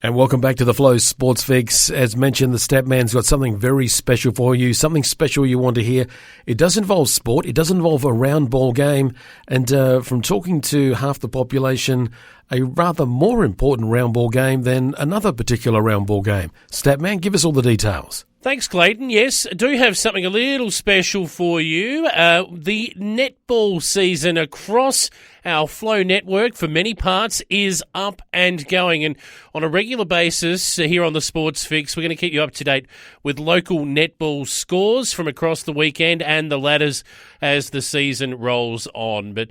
And welcome back to the Flow Sports Fix. As mentioned, the Statman's got something very special for you, something special you want to hear. It does involve sport. It does involve a round ball game. And from talking to half the population, a rather more important round ball game than another particular round ball game. Statman, give us all the details. Thanks, Clayton. Yes, I do have something a little special for you. The netball season across our Flow network for many parts is up and going. And on a regular basis here on the Sports Fix, we're going to keep you up to date with local netball scores from across the weekend and the ladders as the season rolls on. But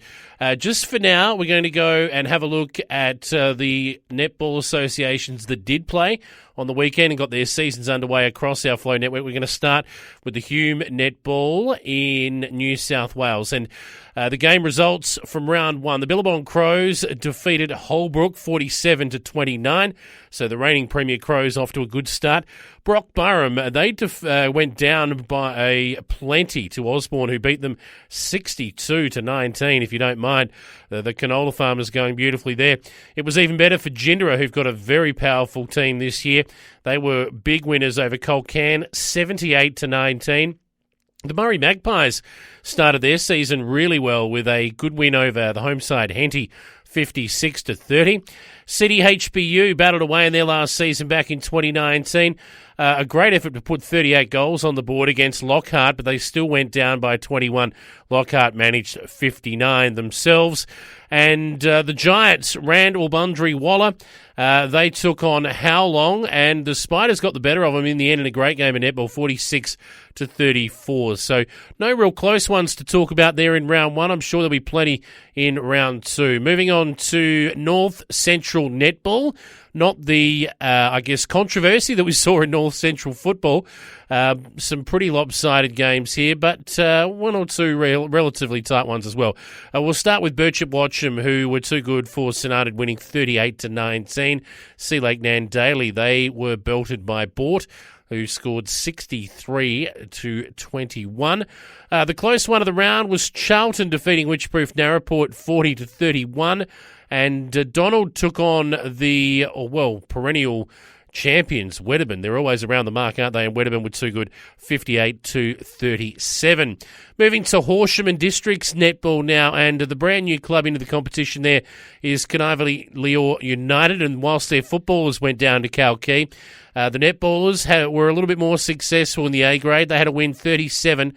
just for now, we're going to go and have a look at the netball associations that did play on the weekend and got their seasons underway across our Flow network. We're going to start with the Hume Netball in New South Wales. And the game results from round one. The Billabong Crows defeated Holbrook 47-29. So the reigning Premier Crows off to a good start. Brock Burham, they went down by a plenty to Osborne, who beat them 62-19, if you don't mind. The canola farmers going beautifully there. It was even better for Jindera, who've got a very powerful team this year. They were big winners over Colcan, 78-19. The Murray Magpies started their season really well with a good win over the home side, Henty, 56-30. City HBU battled away in their last season back in 2019. A great effort to put 38 goals on the board against Lockhart, but they still went down by 21. Lockhart managed 59 themselves. And the Giants, Rand Albundry Waller, they took on How Long, and the Spiders got the better of them in the end in a great game of netball, 46-34. So no real close ones to talk about there in round one. I'm sure there'll be plenty in round two. Moving on to North Central Netball. Not the, controversy that we saw in North Central football. Some pretty lopsided games here, but one or two relatively tight ones as well. We'll start with Birchip Watcham, who were too good for St Arnaud, winning 38-19. Sea Lake Nandaly, they were belted by Bort, who scored 63-21. The close one of the round was Charlton defeating Witchproof Narraport 40-31. And Donald took on the, perennial champions, Wedderburn. They're always around the mark, aren't they? And Wedderburn were too good, 58-37. Moving to Horsham and Districts Netball now, and the brand new club into the competition there is Carnarvon Leor United, and whilst their footballers went down to Kalkee, the netballers were a little bit more successful in the A grade. They had a win 37-32.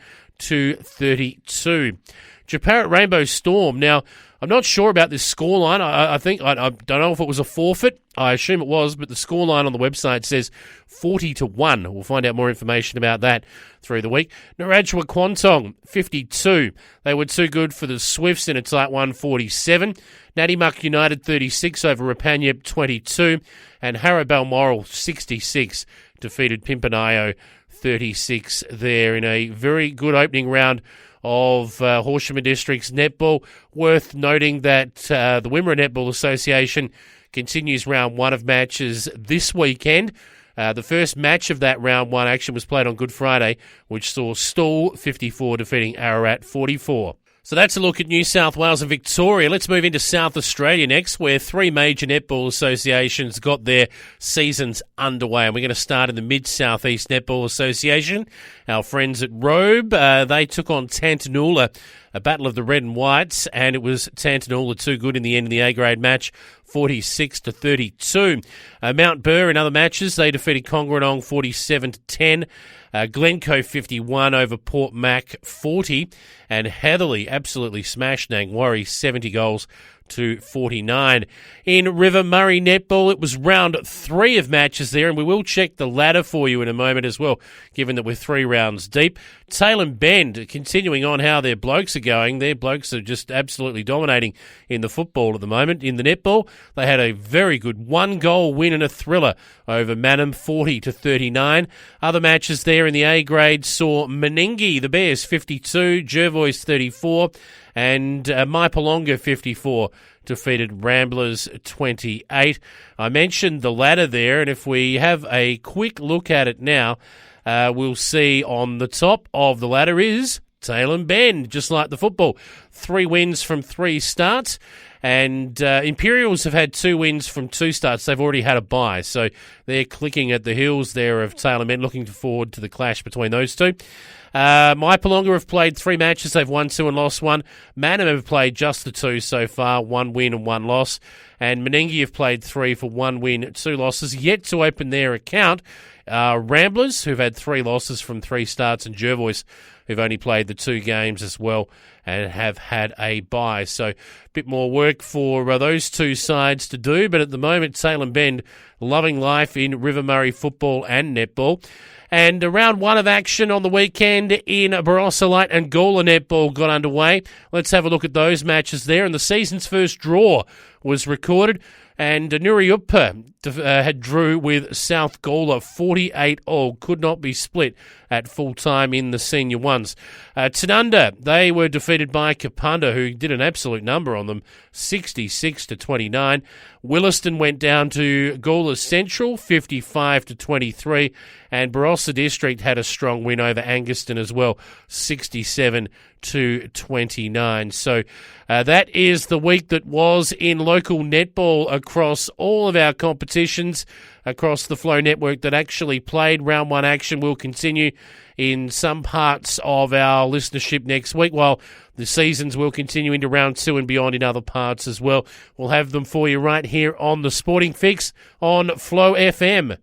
Japarrit Rainbow Storm. Now, I'm not sure about this scoreline. I don't know if it was a forfeit. I assume it was, but the scoreline on the website says 40-1. We'll find out more information about that through the week. Narrajua Kwantong, 52. They were too good for the Swifts in a tight 147. Natimuck United, 36 over Rapanyip, 22. And Harrow Balmoral, 66, defeated Pimpanayo, 36 there in a very good opening round of Horsham and Districts Netball. Worth noting that the Wimmera Netball Association continues round one of matches this weekend. The first match of that round one action was played on Good Friday, which saw Stool 54 defeating Ararat 44. So that's a look at New South Wales and Victoria. Let's move into South Australia next, where three major netball associations got their seasons underway. And we're going to start in the Mid-South East Netball Association. Our friends at Robe, they took on Tantanoola, a battle of the red and whites, and it was Tantanoola too good in the end of the A-grade match, 46-32. Mount Burr in other matches, they defeated Congerenong 47-10. Glencoe 51 over Port Mac 40, and Hatherley absolutely smashed Nangwarry 70 goals to 49. In River Murray Netball, it was round 3 of matches there, and we will check the ladder for you in a moment as well, given that we're 3 rounds deep. Tailem Bend, continuing on how their blokes are going. Their blokes are just absolutely dominating in the football at the moment. In the netball, they had a very good 1-goal win and a thriller over Manham, 40-39. Other matches there in the A grade saw Meningi, the Bears, 52, Jervois, 34, and Maipolonga, 54, defeated Ramblers 28. I mentioned the ladder there, and if we have a quick look at it now, we'll see on the top of the ladder is Tailem Bend, just like the football. 3 wins from 3 starts. And Imperials have had 2 wins from 2 starts. They've already had a bye, so they're clicking at the heels there of Taylor Men. Looking forward to the clash between those two. Maipalonga have played 3 matches. They've won 2 and lost 1. Manham have played just the 2 so far, 1 win and 1 loss. And Menengi have played 3 for 1 win, 2 losses. Yet to open their account. Ramblers, who've had 3 losses from 3 starts, and Jervois, who've only played the 2 games as well and have had a bye. So a bit more work for those 2 sides to do. But at the moment, Salem Bend loving life in River Murray football and netball. And round 1 of action on the weekend in Barossa Light and Gawler netball got underway. Let's have a look at those matches there. And the season's first draw was recorded. And Nuriupa had drew with South Gawler 48-all. Could not be split at full time in the senior ones. Tanunda, they were defeated by Kapunda, who did an absolute number on them, 66-29. Williston went down to Gawler Central, 55-23. And Barossa District had a strong win over Anguston as well, 67-29. So that is the week that was in local netball across all of our competitions across the Flow Network that actually played. Round 1 action will continue in some parts of our listenership next week, while the seasons will continue into round 2 and beyond in other parts as well. We'll have them for you right here on the Sporting Fix on Flow FM.